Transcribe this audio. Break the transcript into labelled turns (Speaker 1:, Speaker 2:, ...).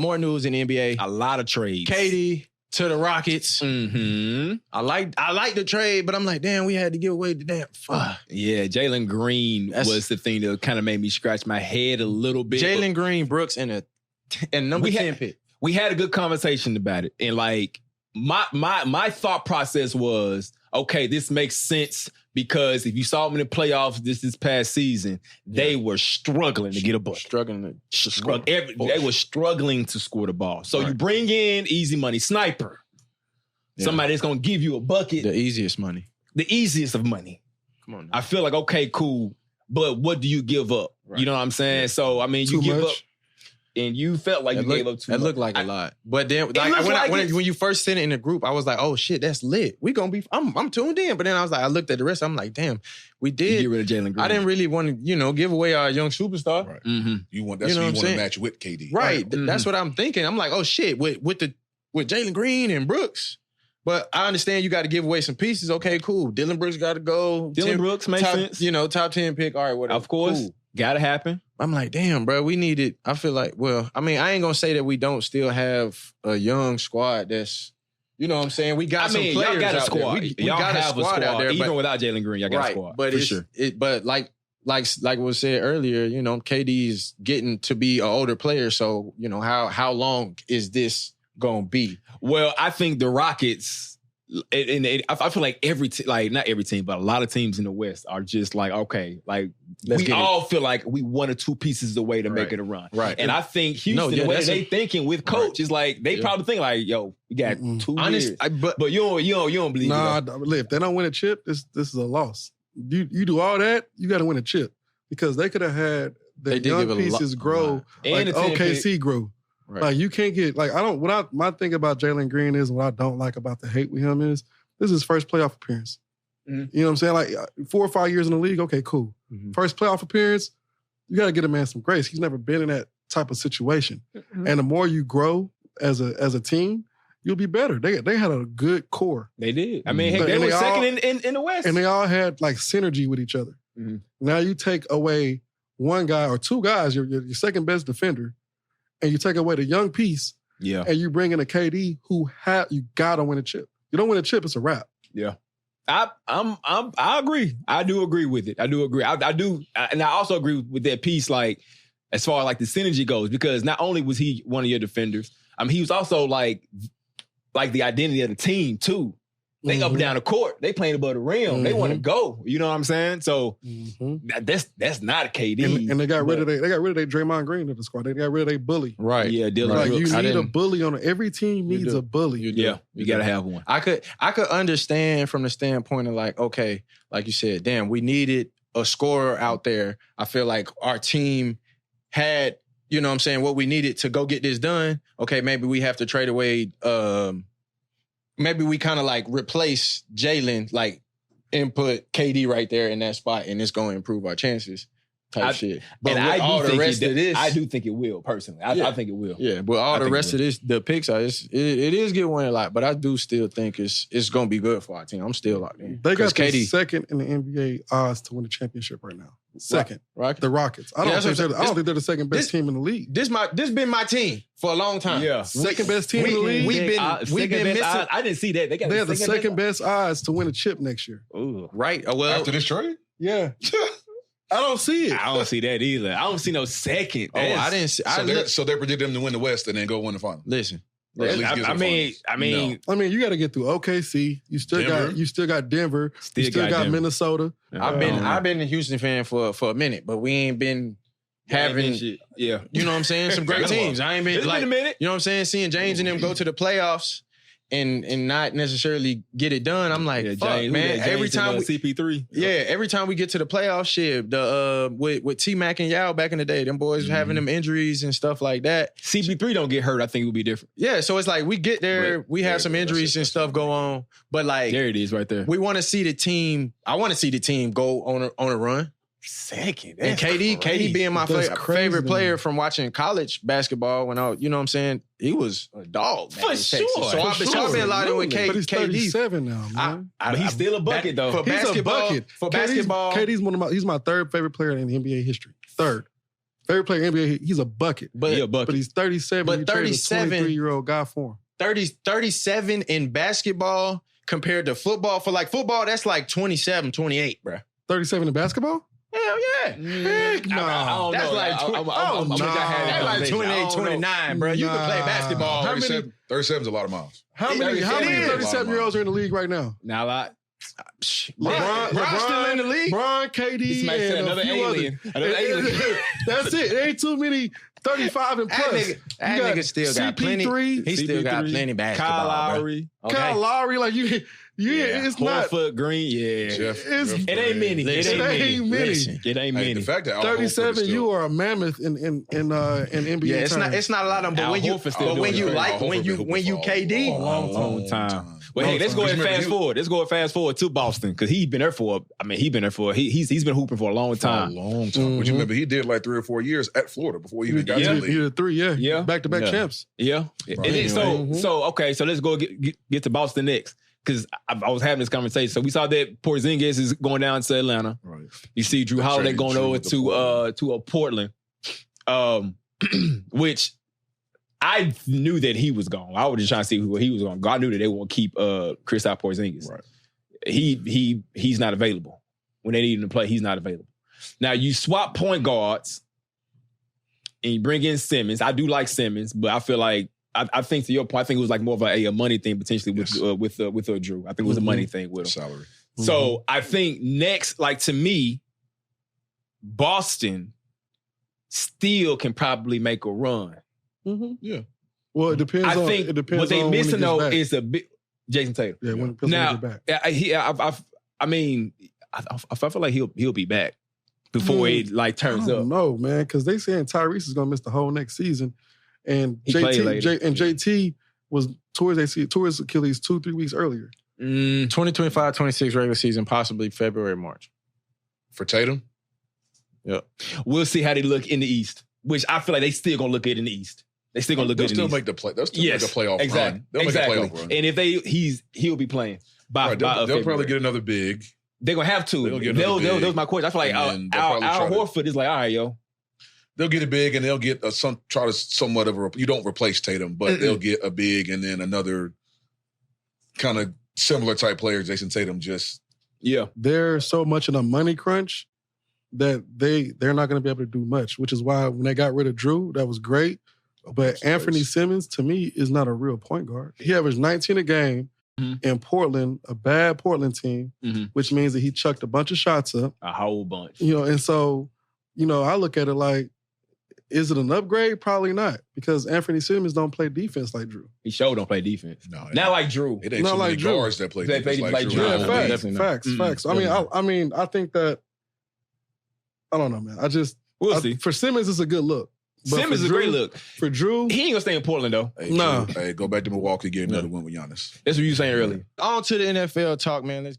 Speaker 1: more news in the NBA.
Speaker 2: A lot of trades.
Speaker 1: KD to the Rockets.
Speaker 2: Mm-hmm.
Speaker 1: I like the trade, but I'm like, damn, we had to give away the damn fuck.
Speaker 2: Yeah, Jalen Green was the thing that kind of made me scratch my head a little bit.
Speaker 1: Jalen Green, Brooks, and number 10 pick.
Speaker 2: We had a good conversation about it. And like my thought process was, okay, this makes sense because if you saw them in the playoffs this past season, they were struggling to get a bucket. They were struggling to score the ball. So you bring in easy money sniper. Yeah. Somebody that's going to give you a bucket.
Speaker 1: The easiest money.
Speaker 2: The easiest of money. Come on now. I feel like, okay, cool. But what do you give up? Right. You know what I'm saying? Yeah. So, I mean, you give up. And you felt like you gave up too much.
Speaker 1: It looked like a lot. But then when you first sent it in the group, I was like, oh shit, that's lit. We gonna be, I'm tuned in. But then I was like, I looked at the rest, I'm like, damn, we did.
Speaker 2: You get rid of Jalen Green.
Speaker 1: I didn't really want to, give away our young superstar.
Speaker 3: Right. Mm-hmm. You want to match with KD.
Speaker 1: Right. Mm-hmm. That's what I'm thinking. I'm like, oh shit, with Jalen Green and Brooks. But I understand you got to give away some pieces. Okay, cool. Dylan Brooks got to go.
Speaker 2: Brooks makes sense.
Speaker 1: Top 10 pick. All right, whatever.
Speaker 2: Of course.
Speaker 1: Cool.
Speaker 2: Gotta happen.
Speaker 1: I'm like, damn, bro, we need it. I feel like, well, I mean, I ain't gonna say that we don't still have a young squad that's, you know what I'm saying? We got some players.
Speaker 2: Y'all got a squad.
Speaker 1: We
Speaker 2: y'all
Speaker 1: got
Speaker 2: have a squad out there. Even without Jalen Green, y'all got a squad.
Speaker 1: But
Speaker 2: for sure.
Speaker 1: But like was said earlier, KD's getting to be an older player. So, how long is this gonna be?
Speaker 2: Well, I think the Rockets. I feel like not every team, but a lot of teams in the West are just like, okay, like we all feel like we 1 or 2 pieces away to make it a run.
Speaker 1: Right.
Speaker 2: And I think Houston, the way they thinking with coach is like, they probably think like, yo, we got 2 years. But you don't believe it.
Speaker 4: Nah, if they don't win a chip, this is a loss. You do all that, you got to win a chip. Because they could have had the young pieces grow like OKC grow. Right. Like, you can't get, like, my thing about Jalen Green is, what I don't like about the hate with him is, this is his first playoff appearance. Mm-hmm. You know what I'm saying? Like, 4 or 5 years in the league, okay, cool. Mm-hmm. First playoff appearance, you got to get a man some grace. He's never been in that type of situation. Mm-hmm. And the more you grow as a team, you'll be better. They had a good core.
Speaker 2: They did. I mean, they were second in the West.
Speaker 4: And they all had, like, synergy with each other. Mm-hmm. Now you take away one guy or 2 guys, your second best defender, and you take away the young piece, and you bring in a KD who you gotta win a chip. You don't win a chip, it's a wrap.
Speaker 2: Yeah, I agree. I do agree with it. I do agree. I do, and I also agree with that piece. Like, as far as like the synergy goes, because not only was he one of your defenders, he was also like the identity of the team too. They up and down the court. They playing above the rim. Mm-hmm. They want to go. You know what I'm saying? So that's not a KD.
Speaker 4: And they got rid of their Draymond Green of the squad. They got rid of their bully.
Speaker 1: Right.
Speaker 2: Yeah, Dylan
Speaker 4: like,
Speaker 2: Brooks.
Speaker 4: You need a bully on it. Every team needs a bully.
Speaker 2: You got to have one.
Speaker 1: I could understand from the standpoint of like, okay, like you said, damn, we needed a scorer out there. I feel like our team had, you know what I'm saying, what we needed to go get this done. Okay, maybe we have to trade away maybe we kind of like replace Jalen, like input KD right there in that spot, and it's going to improve our chances type shit. But
Speaker 2: and
Speaker 1: with all the rest of this,
Speaker 2: I do think it will, personally. I think it will.
Speaker 1: Yeah, but all the rest of this, the picks are, it is getting win a lot, but I do still think it's going to be good for our team. I'm still locked in.
Speaker 4: They got the second in the NBA odds to win the championship right now. Second.
Speaker 1: Rockets.
Speaker 4: The Rockets. I don't think they're the second best team in the league.
Speaker 1: This been my team for a long time.
Speaker 2: Yeah.
Speaker 4: Second best team in the league.
Speaker 1: We've been missing.
Speaker 2: I didn't see that. They
Speaker 4: have the second best odds to win a chip next year.
Speaker 2: Ooh.
Speaker 1: Right. Well,
Speaker 3: after this trade?
Speaker 4: Yeah. I don't see it.
Speaker 2: I don't see that either. I don't see no second.
Speaker 1: I didn't see.
Speaker 3: So they predicted them to win the West and then go win the final.
Speaker 1: Listen.
Speaker 2: I mean,
Speaker 4: you got to get through OKC. You still got Denver. You still got Minnesota.
Speaker 1: I've been a Houston fan for a minute, but we ain't been having, you know what I'm saying, some great teams. I ain't been like,
Speaker 2: a minute.
Speaker 1: You know what I'm saying, seeing James and them go to the playoffs and not necessarily get it done. I'm like, fuck, James, man. Every time
Speaker 2: CP3,
Speaker 1: every time we get to the playoff shit, with T-Mac and Yao back in the day, them boys having them injuries and stuff like that.
Speaker 2: CP3 don't get hurt, I think it would be different.
Speaker 1: Yeah, so it's like we get there, we have some injuries and stuff go on, but like
Speaker 2: there it is right there.
Speaker 1: We want to see the team. I want to see the team go on a run.
Speaker 2: Second.
Speaker 1: And KD being my favorite player from watching college basketball when you know what I'm saying, he was a dog.
Speaker 2: For sure.
Speaker 1: So I've been locked in with KD.
Speaker 4: But he's 37 now, man.
Speaker 2: But he's still a bucket, though.
Speaker 1: For basketball.
Speaker 4: KD's he's my third favorite player in NBA history. Third Favorite player in the NBA, he's a bucket.
Speaker 2: But
Speaker 4: he's 37.
Speaker 1: But 37,
Speaker 4: 23-year-old guy for him.
Speaker 1: 37 in basketball compared to football. For like football, that's like 27, 28, bro.
Speaker 4: 37 in basketball?
Speaker 1: Hell yeah.
Speaker 4: Heck no.
Speaker 2: I don't
Speaker 1: That's
Speaker 2: know.
Speaker 1: like, that's like 28, 29, bro. You can play basketball.
Speaker 3: 37 is a lot of miles.
Speaker 4: How many 37-year-olds are in the league right now?
Speaker 2: Not a lot.
Speaker 1: LeBron still in the league.
Speaker 4: LeBron, KD, and
Speaker 2: another alien.
Speaker 4: Another alien. That's it. There ain't too many 35 and plus.
Speaker 1: That nigga still got plenty. He still got plenty basketball.
Speaker 2: Kyle Lowry.
Speaker 1: Okay.
Speaker 4: Kyle Lowry, like it's not.
Speaker 2: Horford, Green,
Speaker 4: It
Speaker 2: ain't many.
Speaker 1: It ain't many.
Speaker 3: The fact that
Speaker 4: 37, you are a mammoth in NBA.
Speaker 1: Yeah, it's not a lot of them. But when you KD,
Speaker 2: a long time. Well, hey, let's go ahead and fast forward. Let's go and fast forward to Boston because he's been there for. He's been hooping for a long time.
Speaker 3: Mm-hmm. But you remember he did like 3 or 4 years at Florida before he even got to the league.
Speaker 4: He did 3, yeah. Back-to-back champs.
Speaker 2: Yeah.
Speaker 1: Right.
Speaker 2: So let's go get to Boston next because I was having this conversation. So we saw that Porzingis is going down to Atlanta. Right. You see Drew Holiday going over to Portland, which. I knew that he was gone. I was just trying to see where he was going to go. I knew that they won't keep Kristaps Porzingis.
Speaker 3: Right.
Speaker 2: He's not available. When they need him to play, he's not available. Now, you swap point guards and you bring in Simmons. I do like Simmons, but I feel like, I think to your point, I think it was like more of a money thing potentially with Drew. I think it was a money thing with him.
Speaker 3: Salary.
Speaker 2: So I think next, like to me, Boston still can probably make a run.
Speaker 4: Mm-hmm. Yeah. Well, it depends.
Speaker 2: I think what they missing though is a big Jason Tatum.
Speaker 4: Yeah, when get back.
Speaker 2: I feel like he'll be back before it like turns up.
Speaker 4: No, man, because they saying Tyrese is gonna miss the whole next season, and JT was towards Achilles 2-3 weeks earlier.
Speaker 1: 2025-26 regular season, possibly February, March.
Speaker 3: For Tatum?
Speaker 2: Yep. We'll see how they look in the East, which I feel like they still gonna look good in the East. They still gonna look good in the East.
Speaker 3: They'll still make a playoff run. They'll make a playoff run.
Speaker 2: And if he'll be playing by
Speaker 3: they'll probably get another big.
Speaker 2: They're gonna have to. That was my question. I feel like Al Horford is like, all right, yo.
Speaker 3: They'll get a big and they'll get somewhat of a. You don't replace Tatum, but they'll get a big and then another kind of similar type player. Jason Tatum
Speaker 4: they're so much in a money crunch that they're not going to be able to do much. Which is why when they got rid of Drew, that was great. But Anthony Simmons, to me, is not a real point guard. He averaged 19 a game in Portland, a bad Portland team, which means that he chucked a bunch of shots up.
Speaker 2: A whole bunch.
Speaker 4: And so, I look at it like, is it an upgrade? Probably not, because Anthony Simmons don't play defense like Drew.
Speaker 2: He sure don't play defense. No, not like Drew.
Speaker 3: It ain't not too like many guards that play defense like Drew.
Speaker 4: Yeah, facts. I mean, I think that, I don't know, man.
Speaker 2: We'll see.
Speaker 4: For Simmons, it's a good look. But
Speaker 2: Simmons is a great look.
Speaker 4: For Drew,
Speaker 2: he ain't gonna stay in Portland though.
Speaker 3: Hey, go back to Milwaukee, get another win with Giannis.
Speaker 2: That's what you were saying earlier.
Speaker 1: On to the NFL talk, man. Let's get